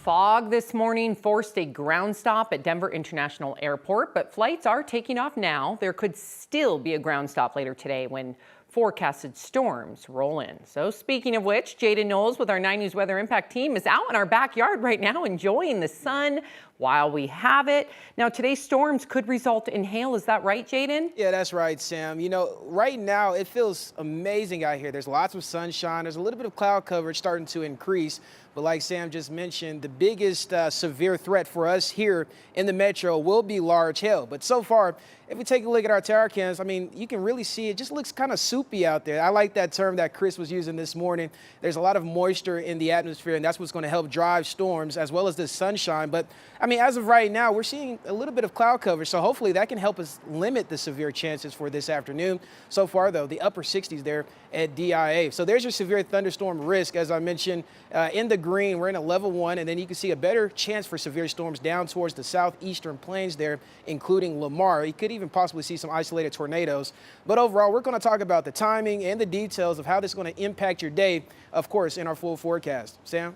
Fog this morning forced a ground stop at Denver International Airport, but flights are taking off now. There could still be a ground stop later today when forecasted storms roll in. So speaking of which, Jaden Knowles with our 9 News Weather Impact team is out in our backyard right now enjoying the sun while we have it. Now today's storms could result in hail. Is that right, Jaden? Yeah, that's right, Sam. You know, right now it feels amazing out here. There's lots of sunshine. There's a little bit of cloud coverage starting to increase. But like Sam just mentioned, the biggest severe threat for us here in the metro will be large hail. But so far, if we take a look at our tower cams, I mean, you can really see it just looks kind of soupy out there. I like that term that Chris was using this morning. There's a lot of moisture in the atmosphere, and that's what's going to help drive storms as well as the sunshine. But I mean, as of right now, we're seeing a little bit of cloud cover, so hopefully that can help us limit the severe chances for this afternoon. So far, though, the upper 60s there at DIA. So there's your severe thunderstorm risk. As I mentioned, in the green, we're in a level 1, and then you can see a better chance for severe storms down towards the southeastern plains there, including Lamar. You could even possibly see some isolated tornadoes. But overall, we're going to talk about the timing and the details of how this is going to impact your day, of course, in our full forecast. Sam?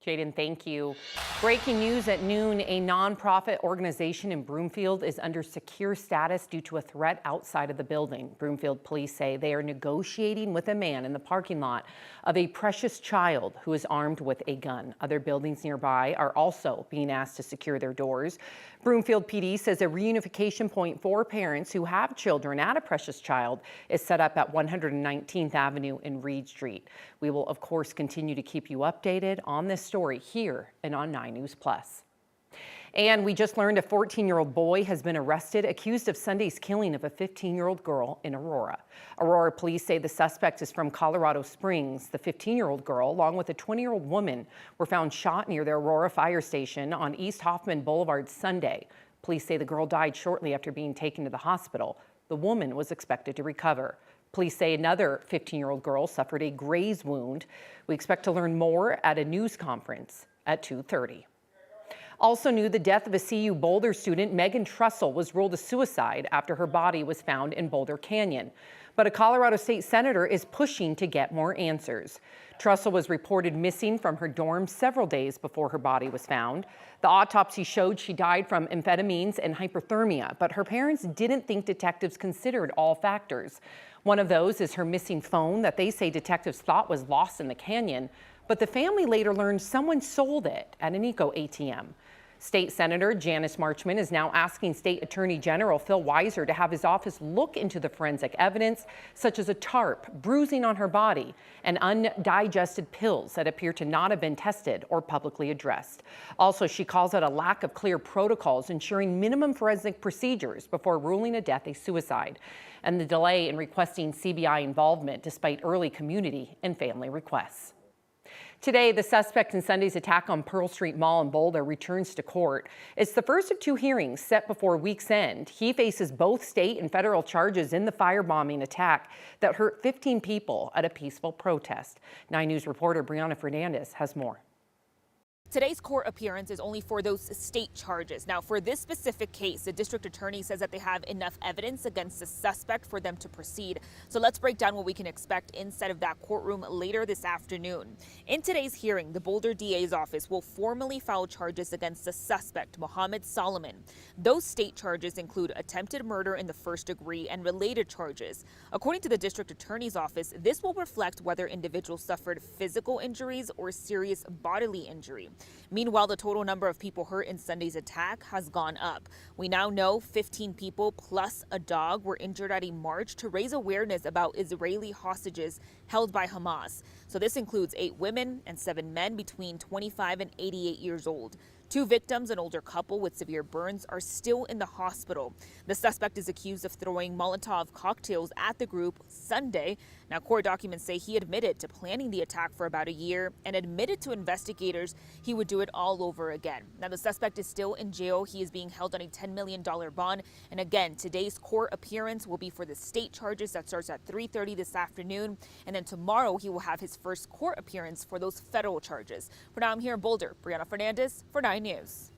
Jaden, thank you. Breaking news at noon, a nonprofit organization in Broomfield is under secure status due to a threat outside of the building. Broomfield police say they are negotiating with a man in the parking lot of a precious child who is armed with a gun. Other buildings nearby are also being asked to secure their doors. Broomfield PD says a reunification point for parents who have children at a precious child is set up at 119th Avenue and Reed Street. We will, of course, continue to keep you updated on this story here and on 9 News Plus. And we just learned a 14-year-old boy has been arrested, accused of Sunday's killing of a 15-year-old girl in Aurora. Aurora police say the suspect is from Colorado Springs. The 15-year-old girl, along with a 20-year-old woman, were found shot near the Aurora fire station on East Hoffman Boulevard Sunday. Police say the girl died shortly after being taken to the hospital. The woman was expected to recover. Police say another 15-year-old girl suffered a graze wound. We expect to learn more at a news conference at 2:30. Also new, the death of a CU Boulder student, Megan Trussell, was ruled a suicide after her body was found in Boulder Canyon. But a Colorado state senator is pushing to get more answers. Trussell was reported missing from her dorm several days before her body was found. The autopsy showed she died from amphetamines and hyperthermia, but her parents didn't think detectives considered all factors. One of those is her missing phone that they say detectives thought was lost in the canyon, but the family later learned someone sold it at an Eco ATM. State Senator Janice Marchman is now asking State Attorney General Phil Weiser to have his office look into the forensic evidence, such as a tarp, bruising on her body, and undigested pills that appear to not have been tested or publicly addressed. Also, she calls out a lack of clear protocols ensuring minimum forensic procedures before ruling a death a suicide, and the delay in requesting CBI involvement despite early community and family requests. Today, the suspect in Sunday's attack on Pearl Street Mall in Boulder returns to court. It's the first of 2 hearings set before week's end. He faces both state and federal charges in the firebombing attack that hurt 15 people at a peaceful protest. 9 News reporter Brianna Fernandez has more. Today's court appearance is only for those state charges. Now, for this specific case, the district attorney says that they have enough evidence against the suspect for them to proceed. So let's break down what we can expect inside of that courtroom later this afternoon. In today's hearing, the Boulder DA's office will formally file charges against the suspect, Mohammed Solomon. Those state charges include attempted murder in the first degree and related charges. According to the district attorney's office, this will reflect whether individuals suffered physical injuries or serious bodily injury. Meanwhile, the total number of people hurt in Sunday's attack has gone up. We now know 15 people plus a dog were injured at a march to raise awareness about Israeli hostages held by Hamas. So this includes 8 women and 7 men between 25 and 88 years old. 2 victims, an older couple with severe burns, are still in the hospital. The suspect is accused of throwing Molotov cocktails at the group Sunday. Now, court documents say he admitted to planning the attack for about a year and admitted to investigators he would do it all over again. Now, the suspect is still in jail. He is being held on a $10 million bond. And again, today's court appearance will be for the state charges that starts at 3:30 this afternoon. And then tomorrow he will have his first court appearance for those federal charges. For now, I'm here in Boulder. Brianna Fernandez for 9 News.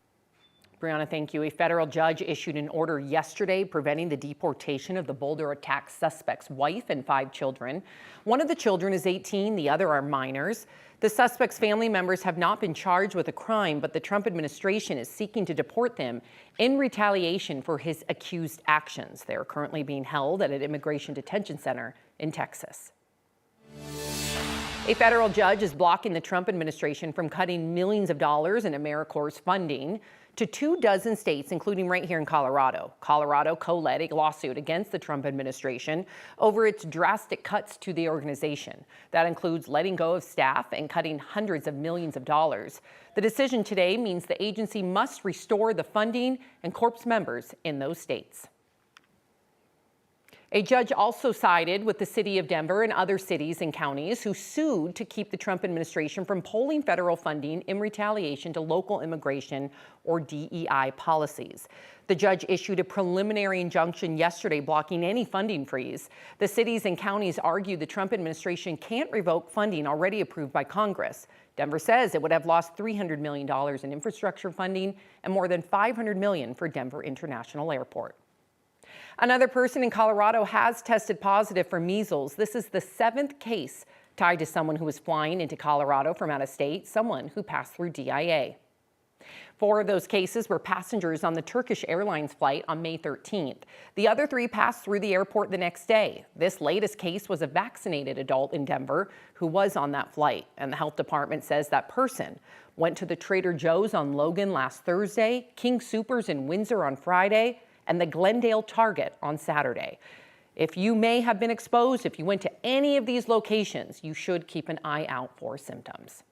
Brianna, thank you. A federal judge issued an order yesterday preventing the deportation of the Boulder attack suspect's wife and 5 children. One of the children is 18, the other are minors. The suspect's family members have not been charged with a crime, but the Trump administration is seeking to deport them in retaliation for his accused actions. They are currently being held at an immigration detention center in Texas. A federal judge is blocking the Trump administration from cutting millions of dollars in AmeriCorps funding to 24 states, including right here in Colorado. Colorado co-led a lawsuit against the Trump administration over its drastic cuts to the organization. That includes letting go of staff and cutting hundreds of millions of dollars. The decision today means the agency must restore the funding and corps members in those states. A judge also sided with the city of Denver and other cities and counties who sued to keep the Trump administration from pulling federal funding in retaliation to local immigration or DEI policies. The judge issued a preliminary injunction yesterday blocking any funding freeze. The cities and counties argued the Trump administration can't revoke funding already approved by Congress. Denver says it would have lost $300 million in infrastructure funding and more than $500 million for Denver International Airport. Another person in Colorado has tested positive for measles. This is the 7th case tied to someone who was flying into Colorado from out of state, someone who passed through DIA. 4 of those cases were passengers on the Turkish Airlines flight on May 13th. The other 3 passed through the airport the next day. This latest case was a vaccinated adult in Denver who was on that flight, and the health department says that person went to the Trader Joe's on Logan last Thursday, King Soopers in Windsor on Friday, and the Glendale Target on Saturday. If you may have been exposed, if you went to any of these locations, you should keep an eye out for symptoms.